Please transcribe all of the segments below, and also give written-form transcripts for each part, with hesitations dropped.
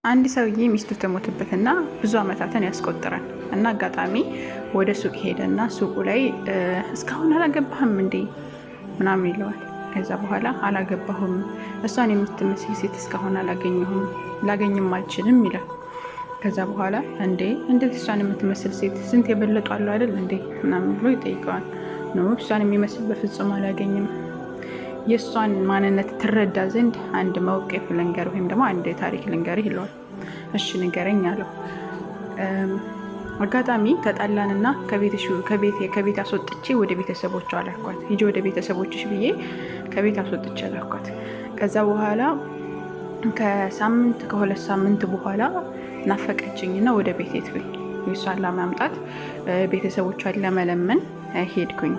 አንድ ሰውዬ ሚስቱ ተሞተበትና ብዙ አመታትን ያስቆጥራል እና አጋጣሚ ወደ ሱቅ ሄደና ሱቁ ላይ እስካሁን አላገባህም እንዴ ምናምን ይለዋል። ከዛ በኋላ አላገባሁም፣ እሷን የምትመስል ሴት እስካሁን አላገኘሁም፣ ላገኝም አልችልም ይላል። ከዛ በኋላ እንዴት እሷን የምትመስል ሴት ስንት የበለጡ አሉ አይደል እንዴ ምናምን ብሎ ይጠይቀዋል። ነው እሷን የሚመስል በፍጹም አላገኝም፣ የእሷን ማንነት ትረዳ ዘንድ አንድ መውቀፍ ልንገር ወይም ደግሞ አንድ ታሪክ ልንገርህ ይለዋል። እሺ ንገረኝ አለው። አጋጣሚ ተጣላንና ከቤት አስወጥቼ ወደ ቤተሰቦቿ አላኳት። ሂጂ ወደ ቤተሰቦችሽ ብዬ ከቤት አስወጥቼ አላኳት። ከዛ በኋላ ከሁለት ሳምንት በኋላ ናፈቀችኝና ወደ ቤት ሄድኩኝ። እሷን ለማምጣት ቤተሰቦቿን ለመለመን ሄድኩኝ።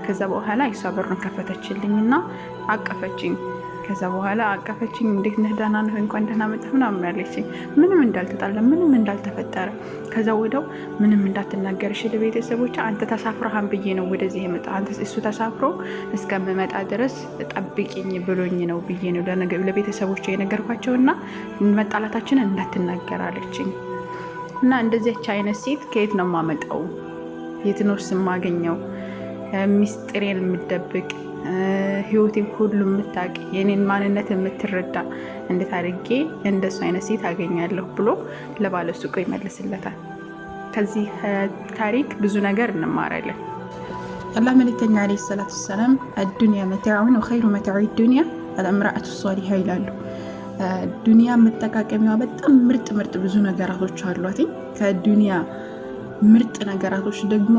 ከዛ በኋላ እሷ በሩን ከፈተችልኝና አቀፈችኝ። ከዛ በኋላ አቀፈችኝ። እንዴት ነህ? ደህና ነህ? እንኳን ደህና መጣህ ምናምን ያለችኝ። ምንም እንዳልተጣላ ምንም እንዳልተፈጠረ። ከዛ ወዲያው ምንም እንዳትናገርሽ ለቤተሰቦቿ አንተ ተሳፍረሃን ብዬ ነው ወደዚህ የመጣ አንተ እሱ ተሳፍሮ እስከምመጣ ድረስ ጠብቂኝ ብሎኝ ነው ብዬ ነው ለቤተሰቦቿ የነገርኳቸውና መጣላታችንን እንዳትናገር አለችኝ። እና እንደዚህች አይነት ሴት ከየት ነው የማመጣው? የት ነው የማገኘው? ሚስጥሬን የምትደብቅ ህይወቴን ሁሉ የምታውቅ የኔን ማንነት የምትረዳ እንዴት አድርጌ እንደሱ አይነት ሴት አገኛለሁ ብሎ ለባለ ሱቁ ይመልስለታል። ከዚህ ታሪክ ብዙ ነገር እንማራለን። አላህ መልእክተኛ አለይሂ ሰላቱ ሰላም አዱንያ መታዑን ወኸይሩ መታዑ ዱንያ አልእምራአቱ ሷሊሃ ይላሉ። ዱንያ መጠቃቀሚያ በጣም ምርጥ ብዙ ነገራቶች አሏት። ከዱንያ ምርጥ ነገራቶች ደግሞ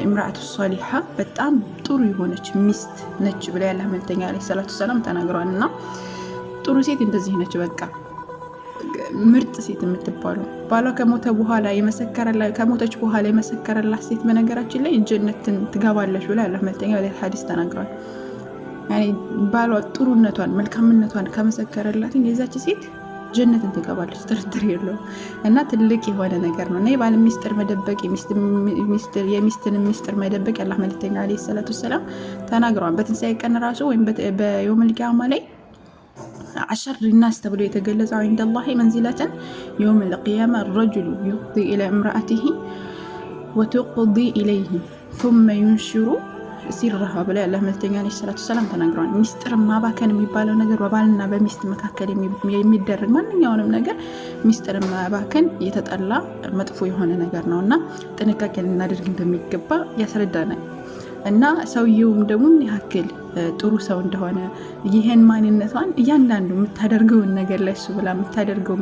ኢምራአቱ ሷሊሃ በጣም ጥሩ የሆነች ሚስት ነች ብለ ያላህ መልእክተኛ አለይሂ ሰላቱ ሰላም ተናግረዋል። እና ጥሩ ሴት እንደዚህ ነች። በቃ ምርጥ ሴት የምትባለው ባሏ ከሞተች በኋላ የመሰከረላት ሴት በነገራችን ላይ ጀነትን ትገባለች ብለ ያላህ መልእክተኛ በሌላ ሐዲስ ተናግረዋል። ያኔ ባሏ ጥሩነቷን መልካምነቷን ከመሰከረላት የዛች ሴት ጀነትን ትገባለች፣ ጥርጥር የለውም። እና ትልቅ የሆነ ነገር ነው። እና የባል ሚስጥር መደበቅ የሚስትን ሚስጥር መደበቅ ያላህ መልእክተኛ አለይሂ ሰላቱ ሰላም ተናግረዋል። በትንሣኤ ቀን ራሱ ወይም በየውመል ቂያማ ላይ አሸር الناس ተብሎ የተገለጸው عندالله منزلة يوم القيامة الرجل يفضي إلى امرأته وتقضي إليه ثم ينشر ሲራህ ብለ ያላህ መልእክተኛ አለይሂ ሰላቱ ሰላም ተናግረዋል። ሚስጥር ማባከን የሚባለው ነገር በባልና በሚስት መካከል የሚደረግ ማንኛውንም ነገር ሚስጥር ማባከን የተጠላ መጥፎ የሆነ ነገር ነውና ጥንቃቄ ልናደርግ እንደሚገባ ያስረዳናል። እና ሰውየውም ደግሞ ምን ያክል ጥሩ ሰው እንደሆነ ይሄን ማንነቷን እያንዳንዱ የምታደርገውን ነገር ላይ እሱ ብላ የምታደርገው